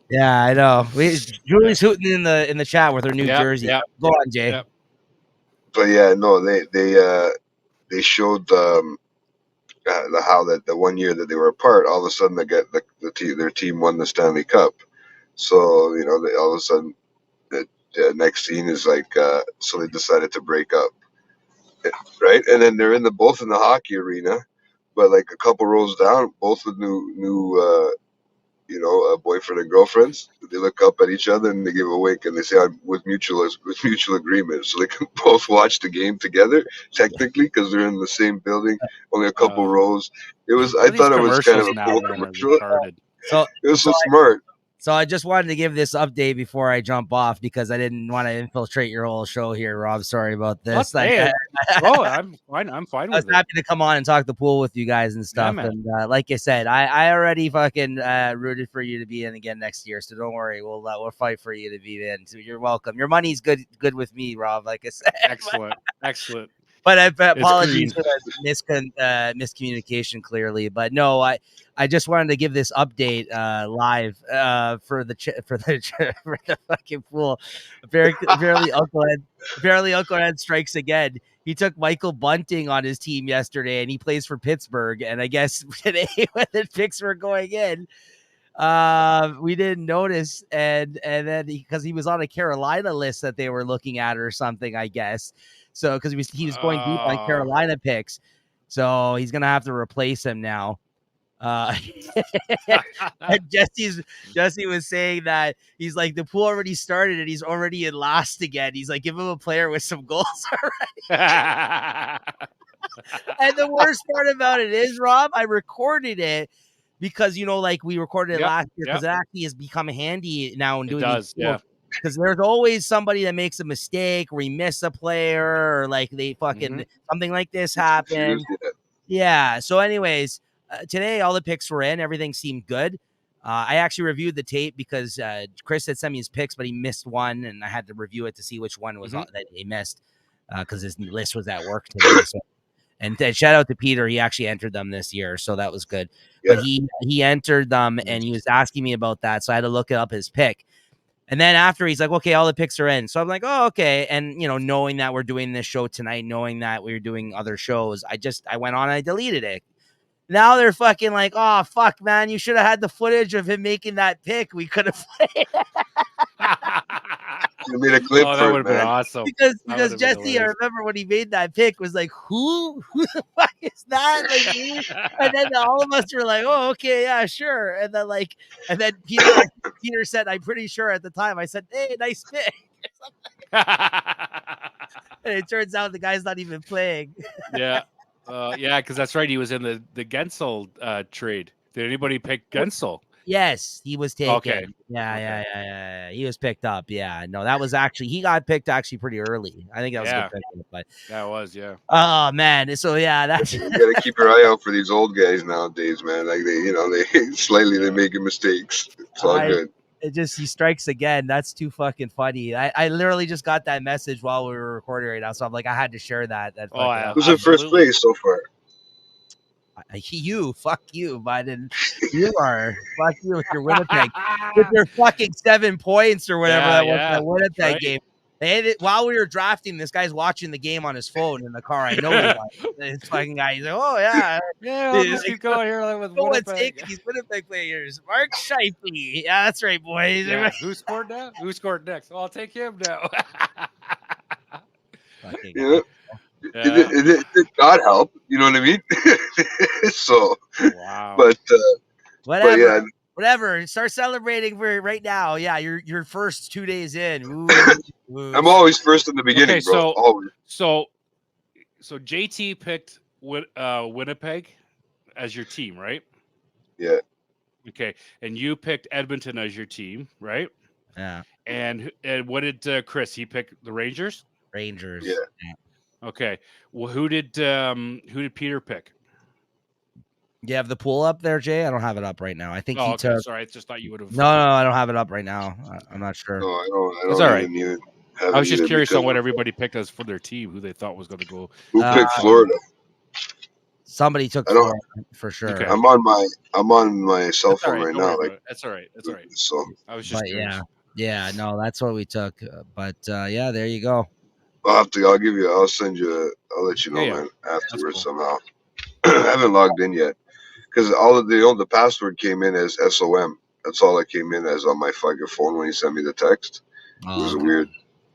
Yeah, I know. Julie's hooting in the chat with her New Jersey. Yep. Go on, Jay. Yep. But yeah, no, they showed how that the 1 year that they were apart, all of a sudden their team won the Stanley Cup. So all of a sudden the next scene is like so they decided to break up, right? And then they're both in the hockey arena, but like a couple rows down, both with new boyfriend and girlfriends. They look up at each other and they give a wink and they say with mutual agreement, so they can both watch the game together technically because they're in the same building, only a couple rows. It was. I thought it was kind of a cool commercial. So it was so smart. So I just wanted to give this update before I jump off because I didn't want to infiltrate your whole show here, Rob. Sorry about this. I'm fine. I'm fine with I was happy to come on and talk the pool with you guys and stuff. Yeah, and like I said, I already fucking rooted for you to be in again next year. So don't worry, we'll fight for you to be in. So you're welcome. Your money's good with me, Rob. Like I said. Excellent. But It's apologies green. for the miscommunication. Clearly, but no, I just wanted to give this update live for the for the fucking fool. Apparently, Uncle Ed strikes again. He took Michael Bunting on his team yesterday, and he plays for Pittsburgh. And I guess today, when the picks were going in, we didn't notice, and then because he was on a Carolina list that they were looking at or something, I guess. So because he was going deep on Carolina picks, so he's gonna have to replace him now. And Jesse was saying that he's like, the pool already started and he's already in last again. He's like, give him a player with some goals already. And the worst part about it is, Rob, I recorded it because like we recorded it last year because it actually has become handy now in doing does, these because there's always somebody that makes a mistake or we miss a player or like they fucking something like this happened. Yeah. So anyways, today all the picks were in. Everything seemed good. I actually reviewed the tape because Chris had sent me his picks, but he missed one, and I had to review it to see which one was that he missed because his list was at work today. So, and shout out to Peter, he actually entered them this year, so that was good. Yeah. But he entered them, and he was asking me about that, so I had to look up his pick. And then after he's like, okay, all the picks are in. So I'm like, oh, okay. And knowing that we're doing this show tonight, knowing that we're doing other shows, I went on and I deleted it. Now they're fucking like, oh, fuck, man. You should have had the footage of him making that pick. We could have played. You made a clip that for would it, have been man. awesome. Because Jesse, I remember when he made that pick, was like, who the fuck is that? Like, and then all of us were like, oh, okay, yeah, sure. And then Peter said, I'm pretty sure at the time, I said, hey, nice pick. And it turns out the guy's not even playing. Yeah. Because that's right. He was in the Gensel trade. Did anybody pick Gensel? Yes, he was taken. Okay. Yeah. He was picked up. Yeah. No, that was actually, he got picked actually pretty early. I think that was a good pick. But that was, yeah. Oh, man. So, yeah, that's. You got to keep your eye out for these old guys nowadays, man. Like, they're making mistakes. It's all good. He strikes again. That's too fucking funny. I literally just got that message while we were recording right now. So I'm like, I had to share that. Who's in first place so far? Fuck you, Biden. You are. Fuck you with your Winnipeg. With your fucking 7 points or whatever that was that Winnipeg game. While we were drafting, this guy's watching the game on his phone in the car. I know he was. This fucking guy, he's like, oh, yeah. I'll just keep going here with Winnipeg. These Winnipeg players. Mark Scheifele. Yeah, that's right, boys. Yeah. Who scored now? Who scored next? Well, I'll take him now. It did God help, you know what I mean? So, wow. But whatever. Whatever. Start celebrating for right now. Yeah, your first 2 days in. Ooh. I'm always first in the beginning, bro. Always. So JT picked Winnipeg as your team, right? Yeah. Okay, and you picked Edmonton as your team, right? Yeah. And what did Chris? He picked the Rangers. Rangers. Yeah. Okay. Well, who did Peter pick? You have the pool up there, Jay? I don't have it up right now. I think he took. Sorry, I just thought you would have. No, I don't have it up right now. I'm not sure. No, I don't. It's all right. I was just curious on what everybody picked as for their team, who they thought was going to go. Who picked Florida? Somebody took Florida for sure. Okay. I'm on my cell phone right now. That's all right. So I was just curious. Yeah. No, that's what we took. But yeah, there you go. I'll send you. I'll let you know, man, afterwards somehow. I haven't logged in yet because all of the password came in as SOM. That's all that came in as on my fucking phone when he sent me the text. It was weird.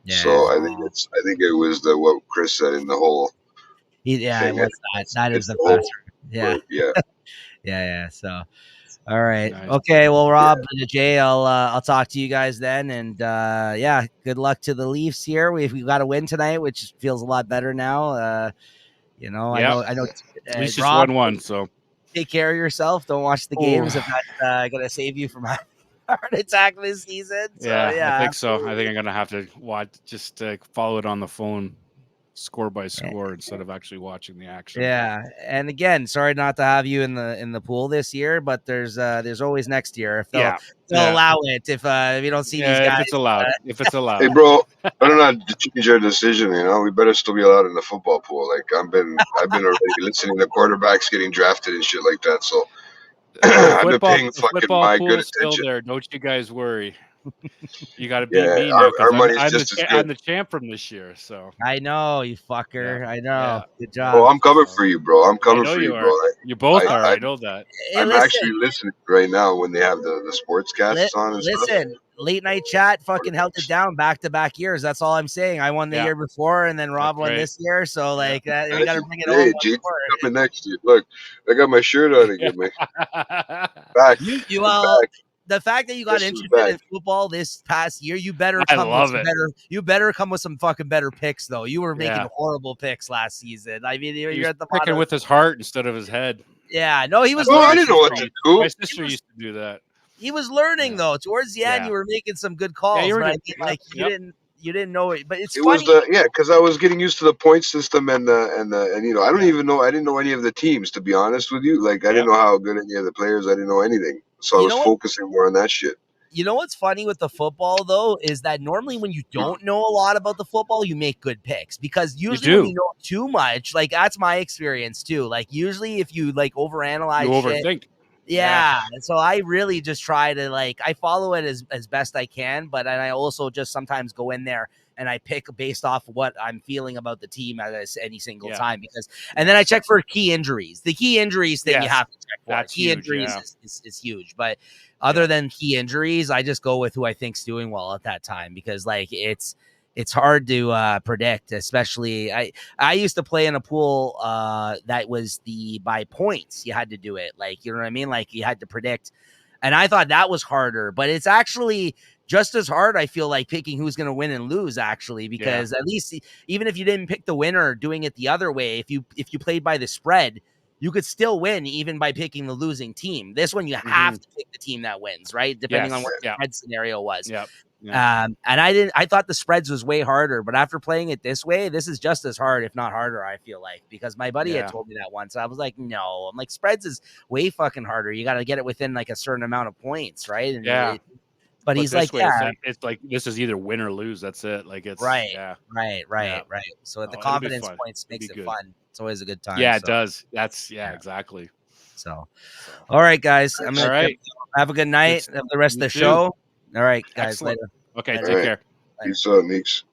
Yeah. So I think it was what Chris said in the whole. It was that. That is the password. Yeah. Yeah. Yeah. So, all right. Nice. Okay. Well, Rob and Jay, I'll talk to you guys then, and good luck to the Leafs here. We got a win tonight, which feels a lot better now. I know. At least just won. So take care of yourself. Don't watch the games if that's gonna save you from a heart attack this season. So, I think so. I think I'm gonna have to watch, just follow it on the phone. score by score instead of actually watching the action. Yeah, and again, sorry not to have you in the pool this year, but there's always next year if they'll Yeah. allow it. If you don't see these Yeah, guys, if it's allowed. If it's Hey, allowed. bro, better not change our decision. You know, we better still be allowed in the football pool. Like I've been already listening to quarterbacks getting drafted and shit like that. So I've been paying The fucking football my good pool's still attention. there. Don't you guys worry. You got to beat Yeah, me now because our money's just as I'm good. the champ from this year. So I know you fucker. I know. yeah. Good Bro, job. I'm coming for you, bro. I'm I coming know for you you, bro. are. You both I, are. I, I know that. Hey, I'm actually listening right now when they have the sportscasts on and stuff. listen. Late night chat fucking held it down back to back years. That's all I'm saying. I won the Yeah. year before, and then Rob That's won right. this year. So like that, we got to bring it Hey, home. G, coming next year. Look, I got my shirt on again, man. Back. You I'm all. back. The fact that you got This is interested back. in football this past year, you better I come with love some it. better. You better come with some fucking better picks, though. You were making Yeah. horrible picks last season. I mean, He you're was at the picking bottom. with his heart instead of his head. Yeah, no, he was Well, I learning. didn't know what to do. My sister used to do that. He was learning Yeah. though. Towards the end, Yeah. you were making some good calls, you were but I doing- mean, yep, like you didn't know it. But it's It funny. was because I was getting used to the point system and you know I didn't know any of the teams, to be honest with you. Like I didn't know how good any of the players. I didn't know anything, so I You was know what? focusing more on that shit. You know what's funny with the football though is that normally when you don't know a lot about the football, you make good picks because usually when do. you know too much, like that's my experience too. Like usually if you like overanalyze You shit, overthink. yeah. So I really just try to like I follow it as best I can, but I also just sometimes go in there and I pick based off what I'm feeling about the team at any single time because and then I check for key injuries. The key injuries thing you have to check for. That's key huge, injuries is huge, but other than key injuries, I just go with who I think's doing well at that time because like it's hard to predict, especially I used to play in a pool that was by points. You had to do it. Like, you know what I mean? Like you had to predict. And I thought that was harder, but it's actually just as hard. I feel like picking who's going to win and lose actually, because at least even if you didn't pick the winner, doing it the other way, if you played by the spread, you could still win even by picking the losing team. This one, you have to pick the team that wins, right? Depending on what the spread scenario was. Yeah. And I thought the spreads was way harder, but after playing it this way, this is just as hard, if not harder, I feel like, because my buddy had told me that once. I was like, no, I'm like, spreads is way fucking harder. You got to get it within like a certain amount of points. Right. And but he's like, it's like, this is either win or lose. That's it. Like it's right. Yeah. So the confidence points makes it fun. It's always a good time. Yeah, it does. That's exactly. So, all right, guys. I'm gonna have a good night. Have the rest of the show. All right, guys. Excellent. Later. Okay, Later. take care. Peace out, Neeks.